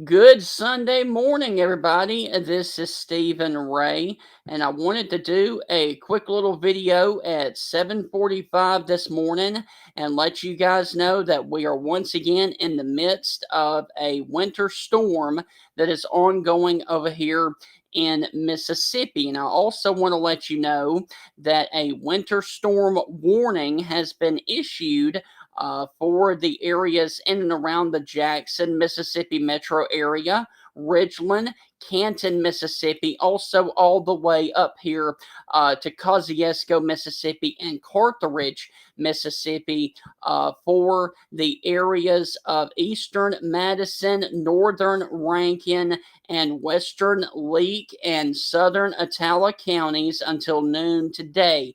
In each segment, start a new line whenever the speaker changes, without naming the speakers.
Good Sunday morning, everybody. This is Stephen Ray, and I wanted to do a quick little video at 7:45 this morning and let you guys know that we are once again in the midst of a winter storm that is ongoing over here in Mississippi. And I also want to let you know that a winter storm warning has been issued for the areas in and around the Jackson, Mississippi metro area, Ridgeland, Canton, Mississippi, also all the way up here to Kosciuszko, Mississippi, and Carthage, Mississippi, for the areas of eastern Madison, northern Rankin, and western Leake and southern Attala counties until noon today.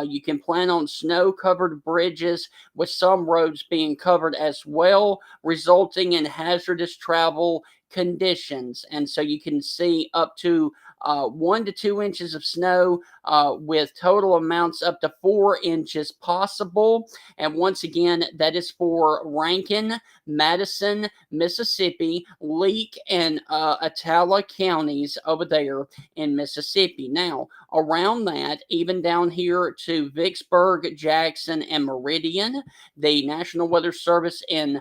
You can plan on snow covered bridges with some roads being covered as well, resulting in hazardous travel conditions. And so you can see up to 1 to 2 inches of snow with total amounts up to 4 inches possible. And once again, that is for Rankin, Madison, Mississippi, Leake, and Attala counties over there in Mississippi. Now, around that, even down here to Vicksburg, Jackson, and Meridian, the National Weather Service in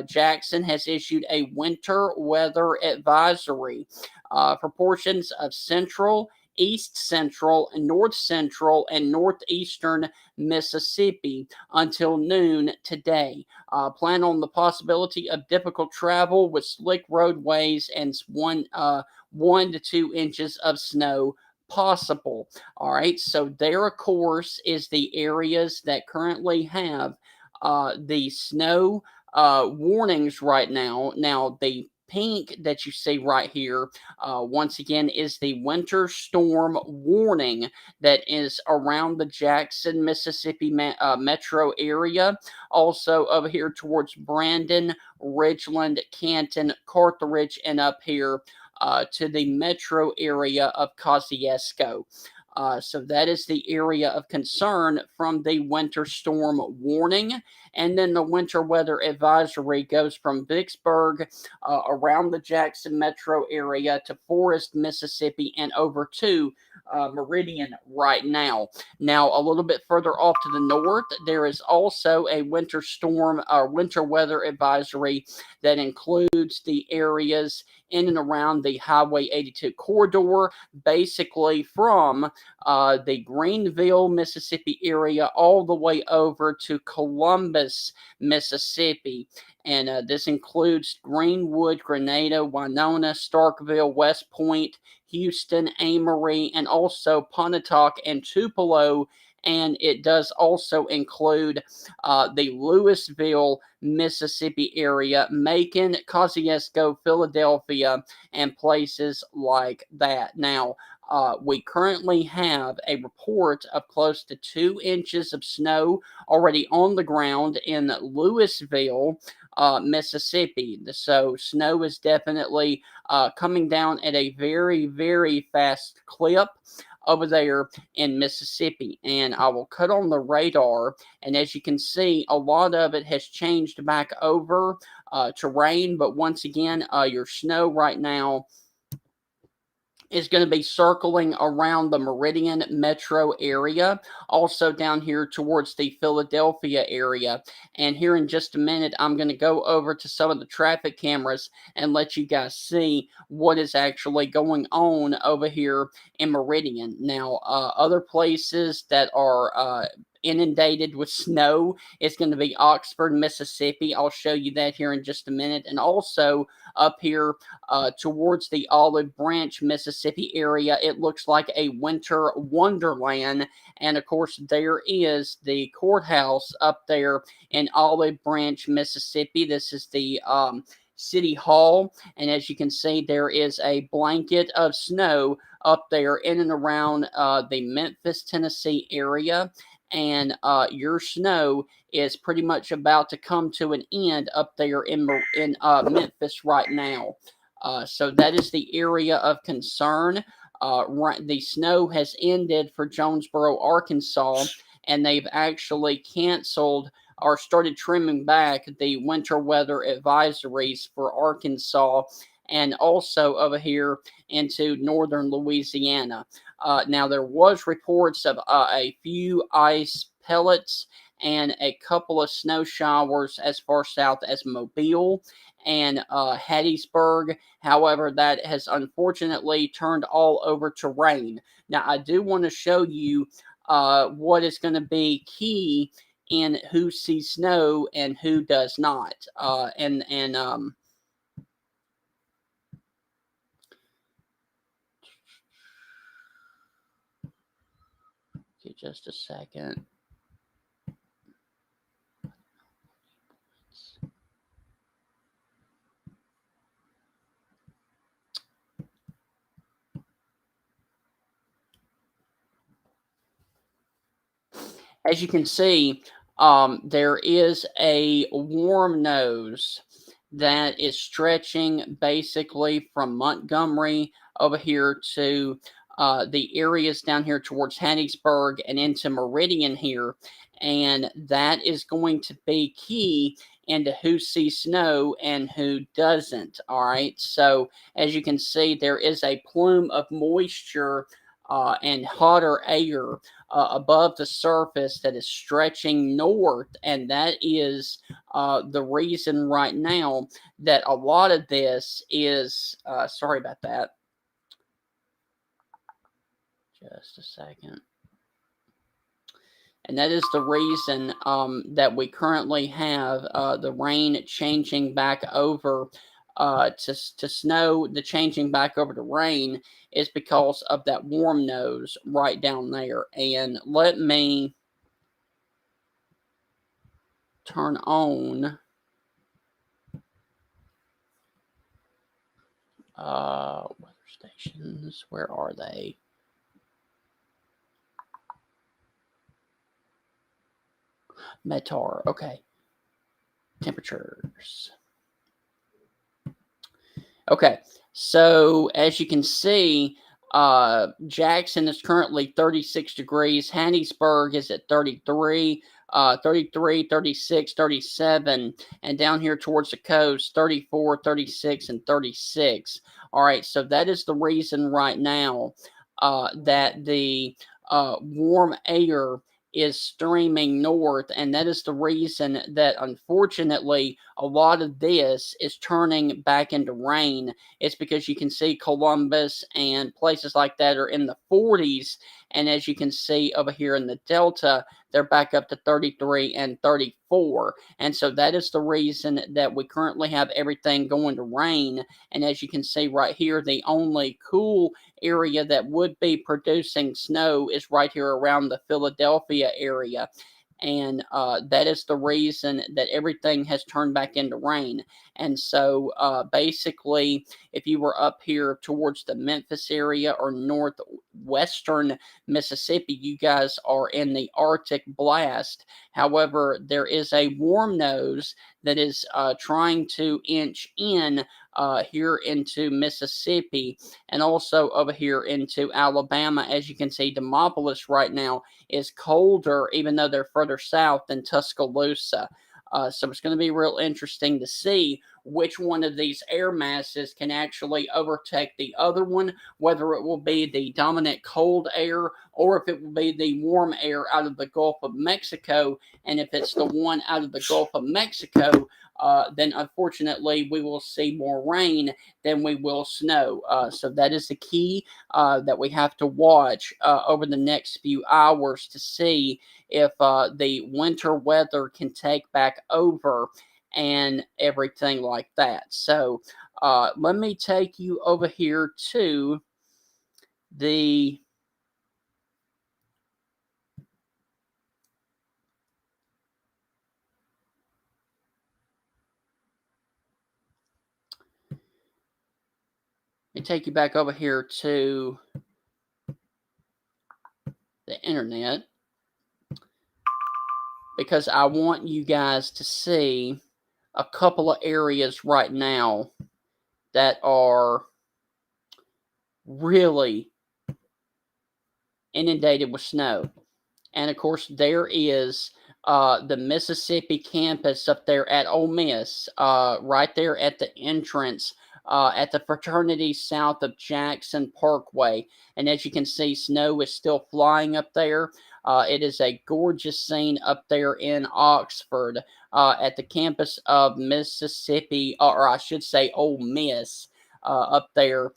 Jackson has issued a winter weather advisory for portions of central, east central, north central, and northeastern Mississippi until noon today. Plan on the possibility of difficult travel with slick roadways and 1 to 2 inches of snow possible. All right, so there, of course, is the areas that currently have the snow warnings right now. Now, the pink that you see right here, once again, is the winter storm warning that is around the Jackson, Mississippi metro area. Also, over here towards Brandon, Ridgeland, Canton, Carthage, and up here to the metro area of Kosciuszko. So that is the area of concern from the winter storm warning. And then the winter weather advisory goes from Vicksburg around the Jackson metro area to Forest, Mississippi, and over to Meridian right now. Now, a little bit further off to the north, there is also a winter storm winter weather advisory that includes the areas in and around the Highway 82 corridor, basically from the Greenville, Mississippi area all the way over to Columbus, Mississippi. And this includes Greenwood, Grenada, Winona, Starkville, West Point, Houston, Amory, and also Pontotoc and Tupelo. And it does also include the Louisville, Mississippi area, Macon, Kosciuszko, Philadelphia, and places like that. Now, we currently have a report of close to 2 inches of snow already on the ground in Louisville, Mississippi. So, snow is definitely coming down at a very, very fast clip over there in Mississippi. And I will cut on the radar, and as you can see, a lot of it has changed back over to rain. But once again, your snow right now is going to be circling around the Meridian metro area, also down here towards the Philadelphia area. And here in just a minute, I'm going to go over to some of the traffic cameras and let you guys see what is actually going on over here in Meridian. Now, other places that are inundated with snow is going to be Oxford, Mississippi. I'll show you that here in just a minute. And also up here towards the Olive Branch, Mississippi area, it looks like a winter wonderland. And of course, there is the courthouse up there in Olive Branch, Mississippi. This is the City Hall. And as you can see, there is a blanket of snow up there in and around the Memphis, Tennessee area. And your snow is pretty much about to come to an end up there in Memphis right now. So that is the area of concern. The snow has ended for Jonesboro, Arkansas, and they've actually canceled or started trimming back the winter weather advisories for Arkansas and also over here into northern Louisiana. Now, there was reports of a few ice pellets and a couple of snow showers as far south as Mobile and Hattiesburg. However, that has unfortunately turned all over to rain. Now, I do want to show you what is going to be key in who sees snow and who does not. Okay, just a second. As you can see, there is a warm nose that is stretching basically from Montgomery over here to the areas down here towards Hattiesburg and into Meridian here. And that is going to be key into who sees snow and who doesn't. All right. So, as you can see, there is a plume of moisture and hotter air above the surface that is stretching north, and that is the reason right now that a lot of this is. Sorry about that. Just a second. And that is the reason that we currently have the rain changing back over to snow. The changing back over to rain is because of that warm nose right down there. And let me turn on weather stations. Where are they? Metar. Okay. Temperatures. Okay. So as you can see, Jackson is currently 36 degrees. Hattiesburg is at 33, 33, 36, 37. And down here towards the coast, 34, 36, and 36. All right. So that is the reason right now that the warm air is streaming north, and that is the reason that unfortunately a lot of this is turning back into rain. It's because you can see Columbus and places like that are in the 40s, and as you can see over here in the Delta, they're back up to 33 and 34. And so that is the reason that we currently have everything going to rain. And as you can see right here, the only cool area that would be producing snow is right here around the Philadelphia area. And that is the reason that everything has turned back into rain. And so basically, if you were up here towards the Memphis area or northwestern Mississippi, you guys are in the Arctic blast. However, there is a warm nose that is trying to inch in here into Mississippi and also over here into Alabama. As you can see, Demopolis right now is colder, even though they're further south than Tuscaloosa. So it's going to be real interesting to see which one of these air masses can actually overtake the other one, whether it will be the dominant cold air or if it will be the warm air out of the Gulf of Mexico. And if it's the one out of the Gulf of Mexico, then unfortunately we will see more rain than we will snow. So that is the key that we have to watch over the next few hours to see if the winter weather can take back over and everything like that. So let me take you over here to the take you back over here to the internet because I want you guys to see a couple of areas right now that are really inundated with snow. And of course, there is the Mississippi campus up there at Ole Miss, right there at the entrance at the fraternity south of Jackson Parkway. And as you can see, snow is still flying up there. It is a gorgeous scene up there in Oxford at the campus of Mississippi, or I should say Ole Miss, up there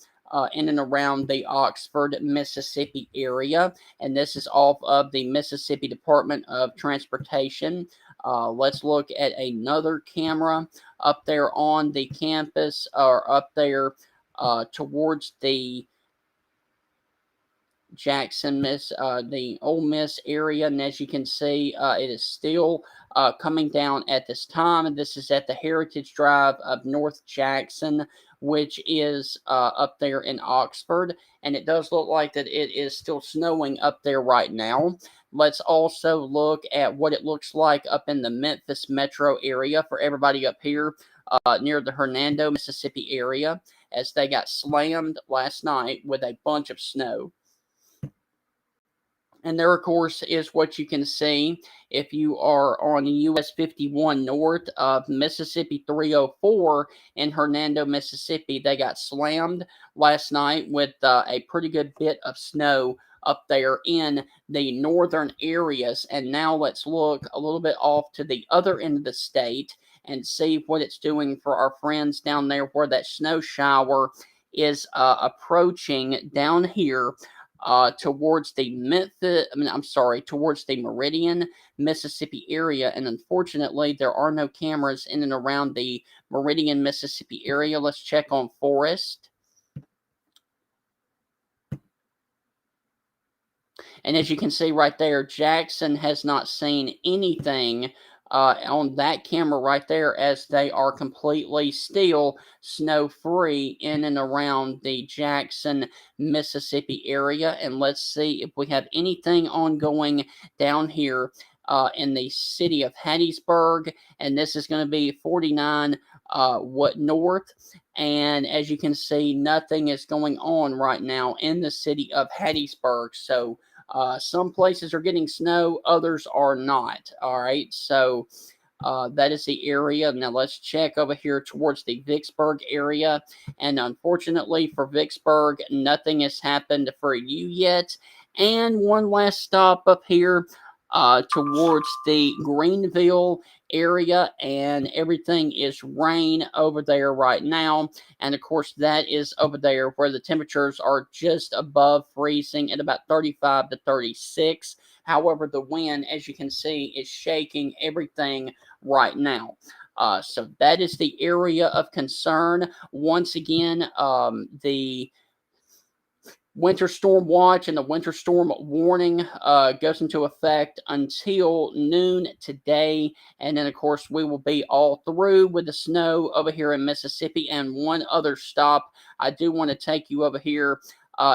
in and around the Oxford, Mississippi area. And this is off of the Mississippi Department of Transportation. Let's look at another camera up there on the campus, or up there towards the Jackson, the Ole Miss area, and as you can see, it is still coming down at this time. And this is at the Heritage Drive of North Jackson, which is up there in Oxford, and it does look like that it is still snowing up there right now. Let's also look at what it looks like up in the Memphis metro area for everybody up here near the Hernando, Mississippi area, as they got slammed last night with a bunch of snow. And there, of course, is what you can see if you are on US 51 north of Mississippi 304 in Hernando, Mississippi. They got slammed last night with a pretty good bit of snow up there in the northern areas. And now let's look a little bit off to the other end of the state and see what it's doing for our friends down there where that snow shower is approaching down here. Towards the towards the Meridian, Mississippi area. And unfortunately, there are no cameras in and around the Meridian, Mississippi area. Let's check on Forest. And as you can see right there, Jackson has not seen anything on that camera right there, as they are completely still snow-free in and around the Jackson, Mississippi area. And let's see if we have anything ongoing down here in the city of Hattiesburg. And this is going to be 49 north. And as you can see, nothing is going on right now in the city of Hattiesburg. So some places are getting snow, others are not. All right, so that is the area. Now let's check over here towards the Vicksburg area. And unfortunately for Vicksburg, nothing has happened for you yet. And one last stop up here towards the Greenville area, and everything is rain over there right now. And of course, that is over there where the temperatures are just above freezing at about 35 to 36. However, the wind, as you can see, is shaking everything right now. So that is the area of concern. Once again, the winter storm watch and the winter storm warning goes into effect until noon today. And then, of course, we will be all through with the snow over here in Mississippi. And one other stop, I do want to take you over here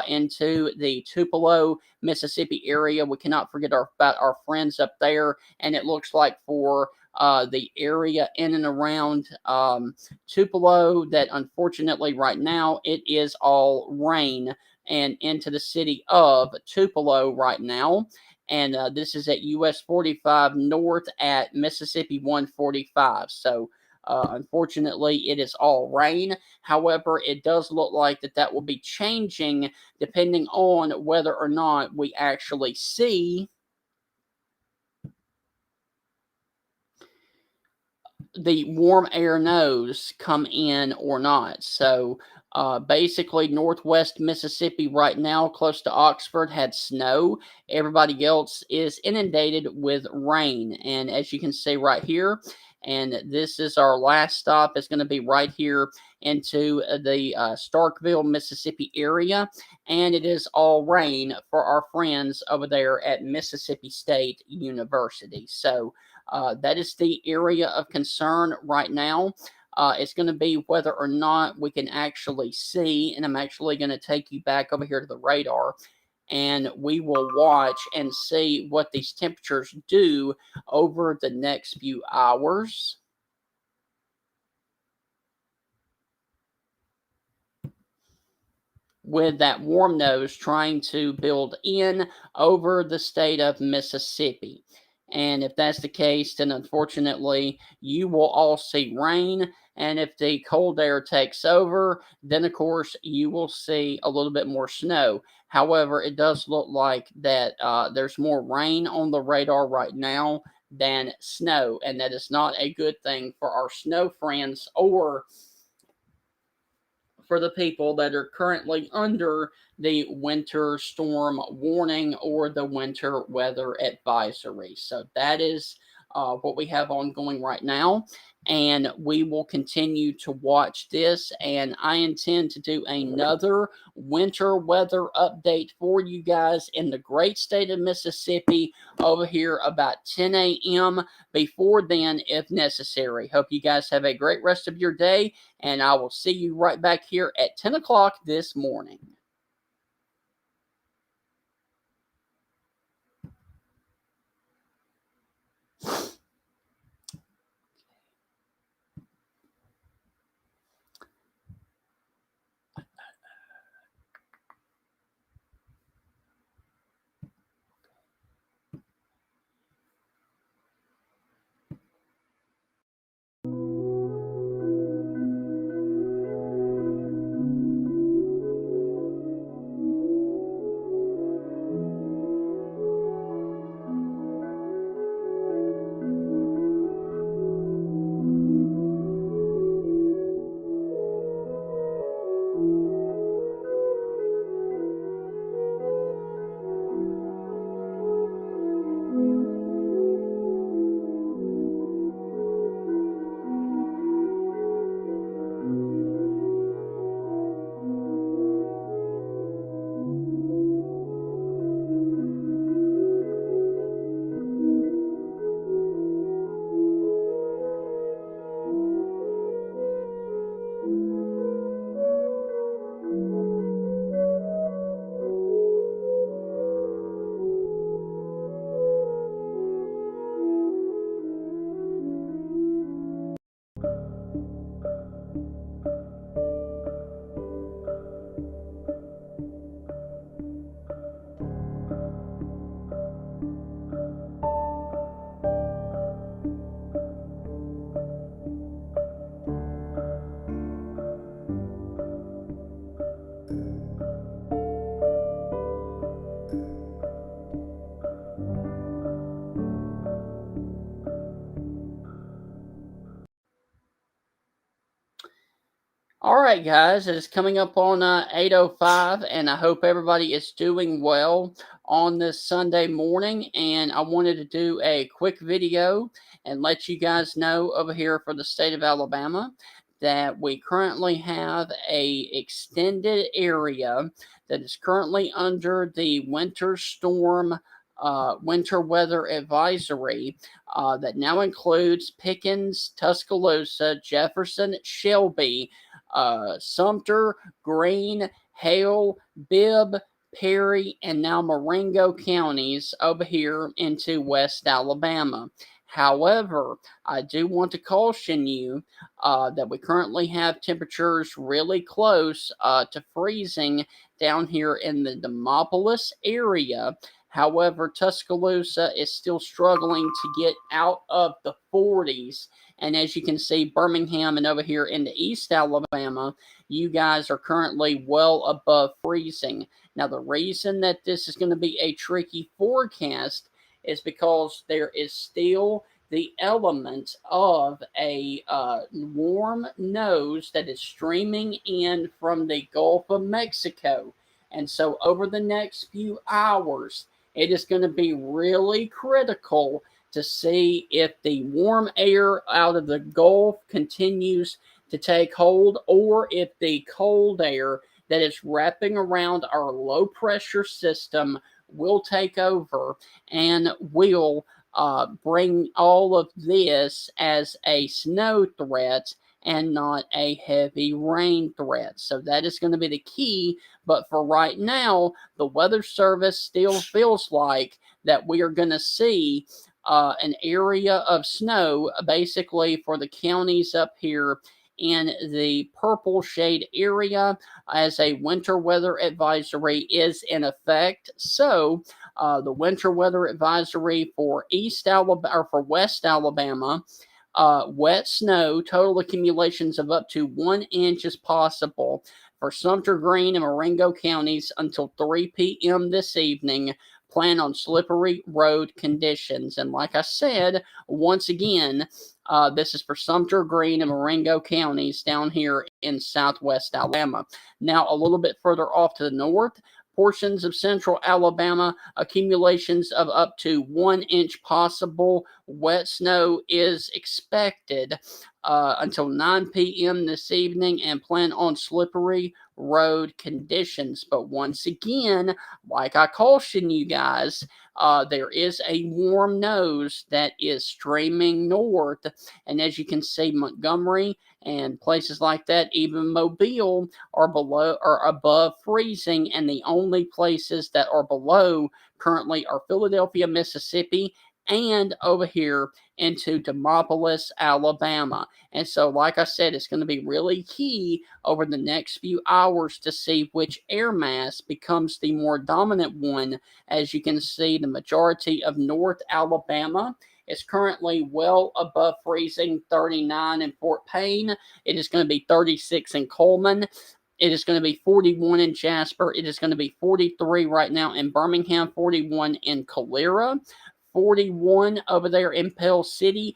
into the Tupelo, Mississippi area. We cannot forget about our friends up there. And it looks like for the area in and around Tupelo that unfortunately right now it is all rain and into the city of Tupelo right now. And this is at US 45 north at Mississippi 145. So unfortunately, it is all rain. However, it does look like that will be changing depending on whether or not we actually see the warm air nose come in or not. So basically, northwest Mississippi right now, close to Oxford, had snow. Everybody else is inundated with rain. And as you can see right here, and this is our last stop, is going to be right here into the Starkville, Mississippi area. And it is all rain for our friends over there at Mississippi State University. So that is the area of concern right now. It's going to be whether or not we can actually see, and I'm actually going to take you back over here to the radar, and we will watch and see what these temperatures do over the next few hours. With that warm nose trying to build in over the state of Mississippi. And if that's the case, then unfortunately, you will all see rain. And if the cold air takes over, then of course you will see a little bit more snow. However, it does look like that there's more rain on the radar right now than snow, and that is not a good thing for our snow friends or for the people that are currently under the winter storm warning or the winter weather advisory. So that is what we have ongoing right now. And we will continue to watch this. And I intend to do another winter weather update for you guys in the great state of Mississippi over here about 10 a.m. before then, if necessary. Hope you guys have a great rest of your day, and I will see you right back here at 10 o'clock this morning. All right, guys, it is coming up on 8:05, and I hope everybody is doing well on this Sunday morning. And I wanted to do a quick video and let you guys know over here for the state of Alabama that we currently have a extended area that is currently under the winter storm. Winter weather advisory that now includes Pickens, Tuscaloosa, Jefferson, Shelby, Sumter, Greene, Hale, Bibb, Perry, and now Marengo counties over here into West Alabama. However, I do want to caution you that we currently have temperatures really close to freezing down here in the Demopolis area. However, Tuscaloosa is still struggling to get out of the 40s. And as you can see, Birmingham and over here in the East Alabama, you guys are currently well above freezing. Now, the reason that this is going to be a tricky forecast is because there is still the element of a warm nose that is streaming in from the Gulf of Mexico. And so over the next few hours, it is going to be really critical to see if the warm air out of the Gulf continues to take hold or if the cold air that is wrapping around our low pressure system will take over and will bring all of this as a snow threat and not a heavy rain threat. So that is going to be the key. But for right now, the Weather Service still feels like that we are going to see an area of snow basically for the counties up here in the purple shade area as a winter weather advisory is in effect. So The winter weather advisory for East Alabama or for West Alabama. Wet snow, total accumulations of up to 1 inch is possible for Sumter Green and Marengo counties until 3 p.m. this evening. Plan on slippery road conditions. And like I said, once again, this is for Sumter Green and Marengo counties down here in southwest Alabama. Now, a little bit further off to the north, portions of central Alabama, accumulations of up to 1 inch possible. Wet snow is expected until 9 p.m. this evening, and plan on slippery road conditions. But once again, like I caution you guys, there is a warm nose that is streaming north. And as you can see, Montgomery and places like that, even Mobile, are below or above freezing. And the only places that are below currently are Philadelphia, Mississippi, and over here into Demopolis, Alabama. And so, like I said, it's going to be really key over the next few hours to see which air mass becomes the more dominant one. As you can see, the majority of North Alabama is currently well above freezing, 39 in Fort Payne. It is going to be 36 in Coleman. It is going to be 41 in Jasper. It is going to be 43 right now in Birmingham, 41 in Calera, 41 over there in Pell City,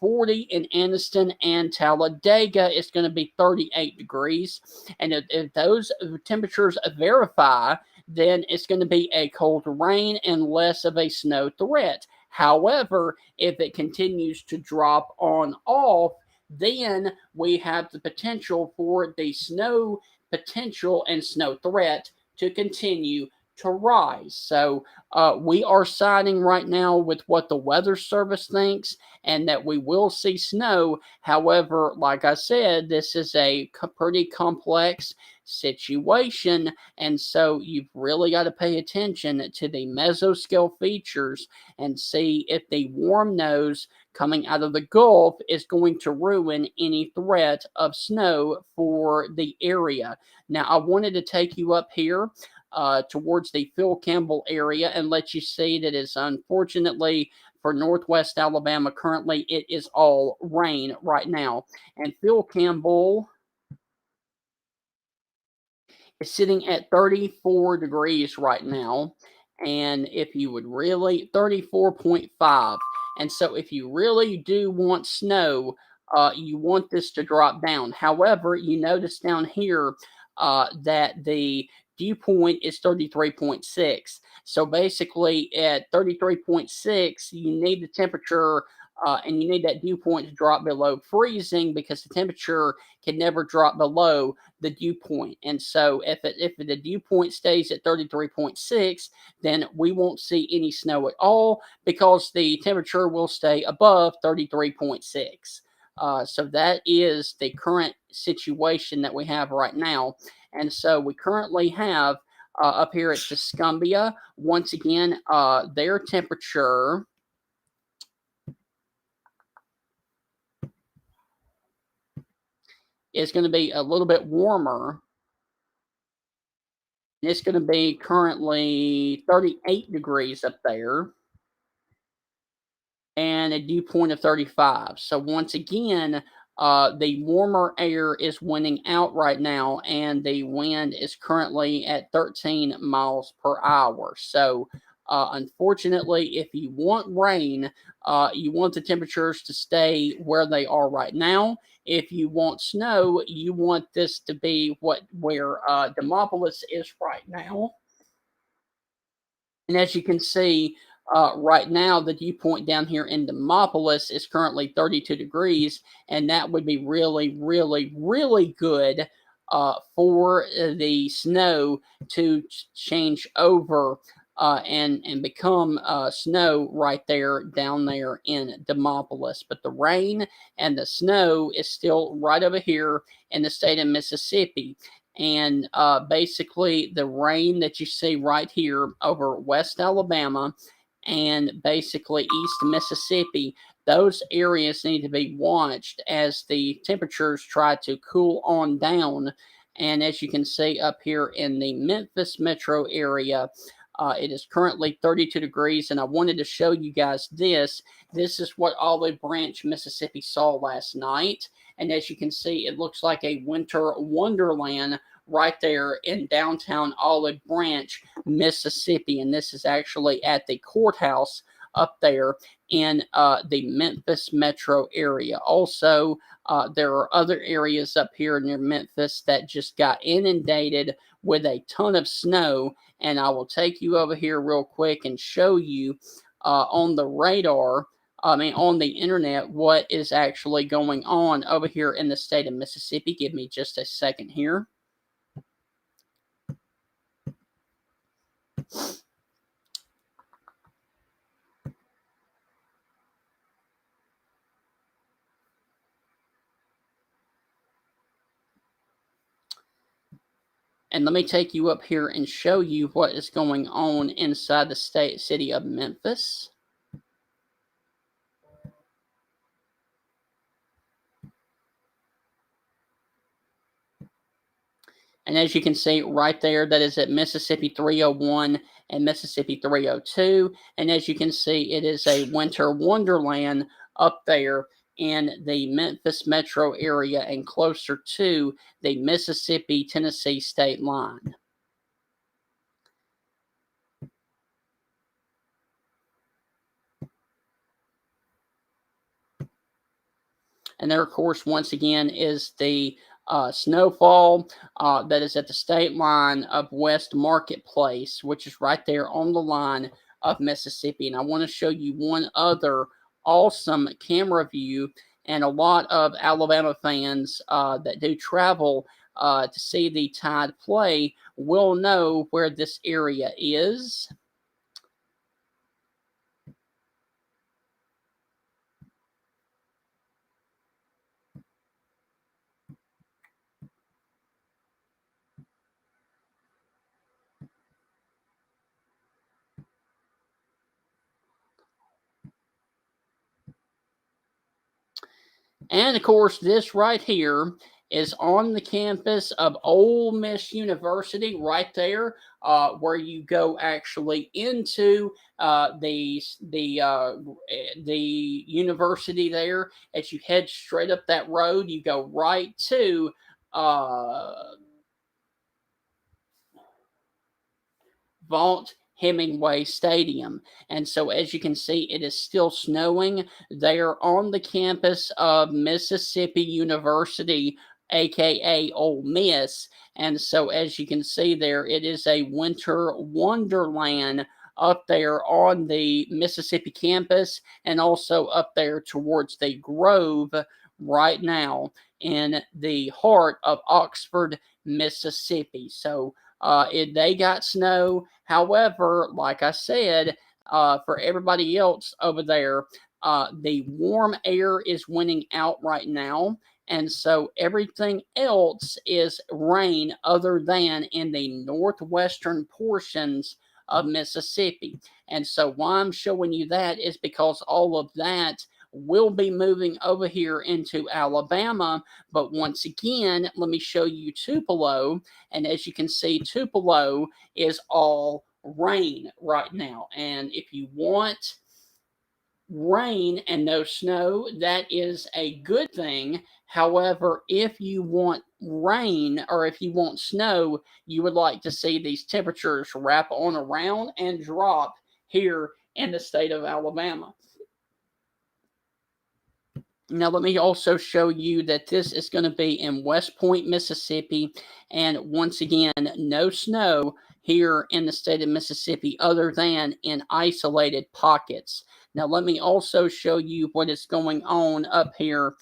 40 in Anniston and Talladega. It's going to be 38 degrees. And if those temperatures verify, then it's going to be a cold rain and less of a snow threat. However, if it continues to drop on off, then we have the potential for the snow potential and snow threat to continue to rise. So we are siding right now with what the Weather Service thinks, and that we will see snow. However, like I said, this is a pretty complex situation, and so you've really got to pay attention to the mesoscale features and see if the warm nose coming out of the Gulf is going to ruin any threat of snow for the area. Now, I wanted to take you up here towards the Phil Campbell area and let you see that it's unfortunately for northwest Alabama currently it is all rain right now. And Phil Campbell is sitting at 34 degrees right now. And if you would really, 34.5. And so if you really do want snow, you want this to drop down. However, you notice down here that the dew point is 33.6. So basically at 33.6, you need the temperature and you need that dew point to drop below freezing, because the temperature can never drop below the dew point. And so if the dew point stays at 33.6, then we won't see any snow at all, because the temperature will stay above 33.6. So that is the current situation that we have right now. And so we currently have up here at Tuscumbia, once again, their temperature is going to be a little bit warmer. It's going to be currently 38 degrees up there, and a dew point of 35. So once again, the warmer air is winning out right now, and the wind is currently at 13 miles per hour. So unfortunately, if you want rain, you want the temperatures to stay where they are right now. If you want snow, you want this to be where Demopolis is right now. And as you can see, right now, the dew point down here in Demopolis is currently 32 degrees, and that would be really, really, really good for the snow to change over and become snow right there down there in Demopolis. But the rain and the snow is still right over here in the state of Mississippi. And basically, the rain that you see right here over West Alabama and basically East Mississippi, those areas need to be watched as the temperatures try to cool on down. And as you can see up here in the Memphis metro area, It is currently 32 degrees, and I wanted to show you guys this. This is what Olive Branch, Mississippi saw last night. And as you can see, it looks like a winter wonderland right there in downtown Olive Branch, Mississippi. And this is actually at the courthouse up there in the Memphis metro area. Also, there are other areas up here near Memphis that just got inundated with a ton of snow. And I will take you over here real quick and show you on the radar, on the internet, what is actually going on over here in the state of Mississippi. Give me just a second here. And let me take you up here and show you what is going on inside the city of Memphis. And as you can see right there, that is at Mississippi 301 and Mississippi 302. And as you can see, it is a winter wonderland up there in the Memphis metro area and closer to the Mississippi-Tennessee state line. And there, of course, once again, is the snowfall that is at the state line of West Marketplace, which is right there on the line of Mississippi. And I want to show you one other awesome camera view. And a lot of Alabama fans that do travel to see the Tide play will know where this area is. And of course, this right here is on the campus of Ole Miss University, right there, where you go actually into the university there. As you head straight up that road, you go right to Vaught Hemingway Stadium. And so, as you can see, it is still snowing there on the campus of Mississippi University, aka Ole Miss. And so, as you can see there, it is a winter wonderland up there on the Mississippi campus and also up there towards the Grove right now in the heart of Oxford, Mississippi. So, they got snow. However, like I said, for everybody else over there, the warm air is winning out right now. And so everything else is rain other than in the northwestern portions of Mississippi. And so why I'm showing you that is because all of that will be moving over here into Alabama. But once again, let me show you Tupelo. And as you can see, Tupelo is all rain right now. And if you want rain and no snow, that is a good thing. However, if you want rain or if you want snow, you would like to see these temperatures wrap on around and drop here in the state of Alabama. Now, let me also show you that this is going to be in West Point, Mississippi. And once again, no snow here in the state of Mississippi other than in isolated pockets. Now, let me also show you what is going on up here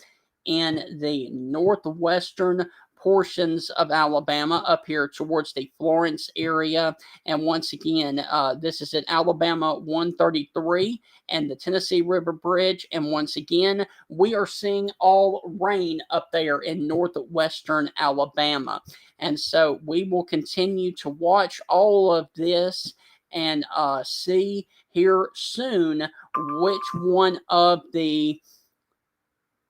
in the northwestern portions of Alabama, up here towards the Florence area. And once again, this is at Alabama 133 and the Tennessee River Bridge. And once again, we are seeing all rain up there in northwestern Alabama. And so we will continue to watch all of this and see here soon which one of the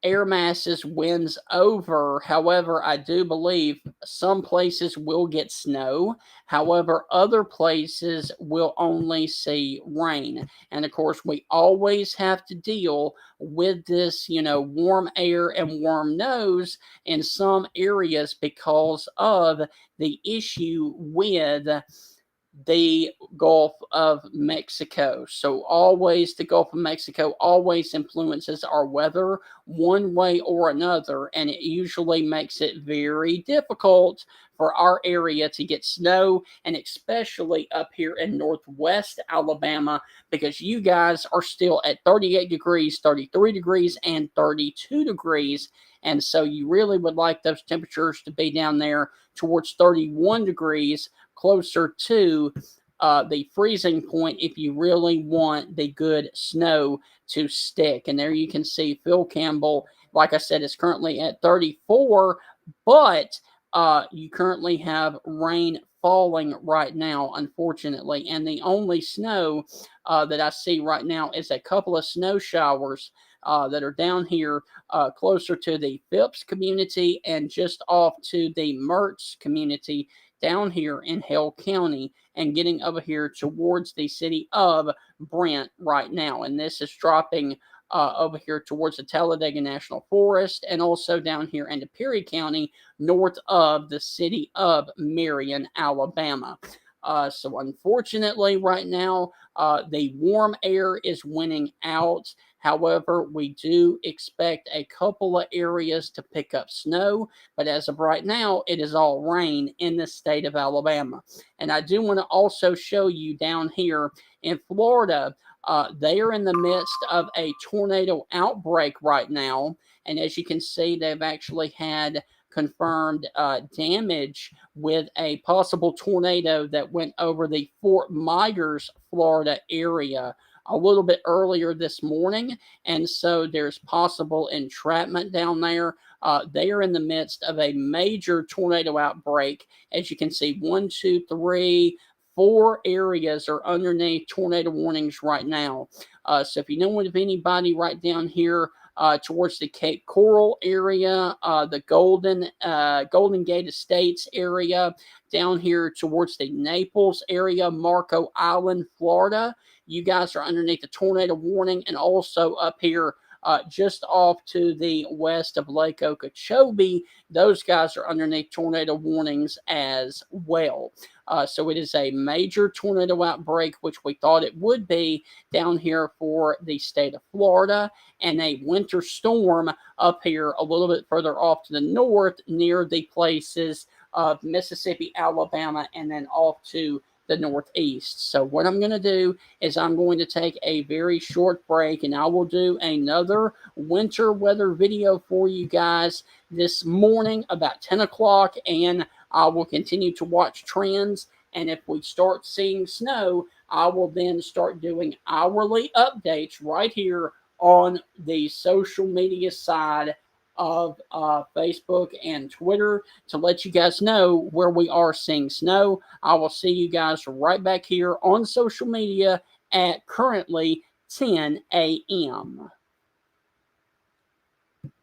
air masses winds over. However, I do believe some places will get snow. However, other places will only see rain. And of course, we always have to deal with this, warm air and warm nose in some areas because of the issue with the Gulf of Mexico. So always the Gulf of Mexico always influences our weather one way or another, and it usually makes it very difficult for our area to get snow, and especially up here in northwest Alabama, because you guys are still at 38 degrees, 33 degrees, and 32 degrees. And so you really would like those temperatures to be down there towards 31 degrees, closer to the freezing point if you really want the good snow to stick. And there you can see Phil Campbell, like I said, is currently at 34, but you currently have rain falling right now, unfortunately. And the only snow that I see right now is a couple of snow showers that are down here closer to the Phipps community and just off to the Mertz community down here in Hale County and getting over here towards the city of Brent right now. And this is dropping over here towards the Talladega National Forest and also down here into Perry County north of the city of Marion, Alabama. So unfortunately, right now, the warm air is winning out. However, we do expect a couple of areas to pick up snow, but as of right now, it is all rain in the state of Alabama. And I do want to also show you down here in Florida, they are in the midst of a tornado outbreak right now. And as you can see, they've actually had confirmed damage with a possible tornado that went over the Fort Myers, Florida area a little bit earlier this morning. And so there's possible entrapment down there. They are in the midst of a major tornado outbreak. As you can see, 1, 2, 3, 4 areas are underneath tornado warnings right now. So if you know of anybody right down here towards the Cape Coral area, the Golden Gate Estates area, down here towards the Naples area, Marco Island, Florida, you guys are underneath the tornado warning, and also up here just off to the west of Lake Okeechobee, those guys are underneath tornado warnings as well. So it is a major tornado outbreak, which we thought it would be down here for the state of Florida, and a winter storm up here a little bit further off to the north near the places of Mississippi, Alabama, and then off to the northeast. So what I'm going to do is I'm going to take a very short break, and I will do another winter weather video for you guys this morning about 10 o'clock, and I will continue to watch trends. And if we start seeing snow, I will then start doing hourly updates right here on the social media side of Facebook and Twitter to let you guys know where we are seeing snow. I will see you guys right back here on social media at currently 10 a.m.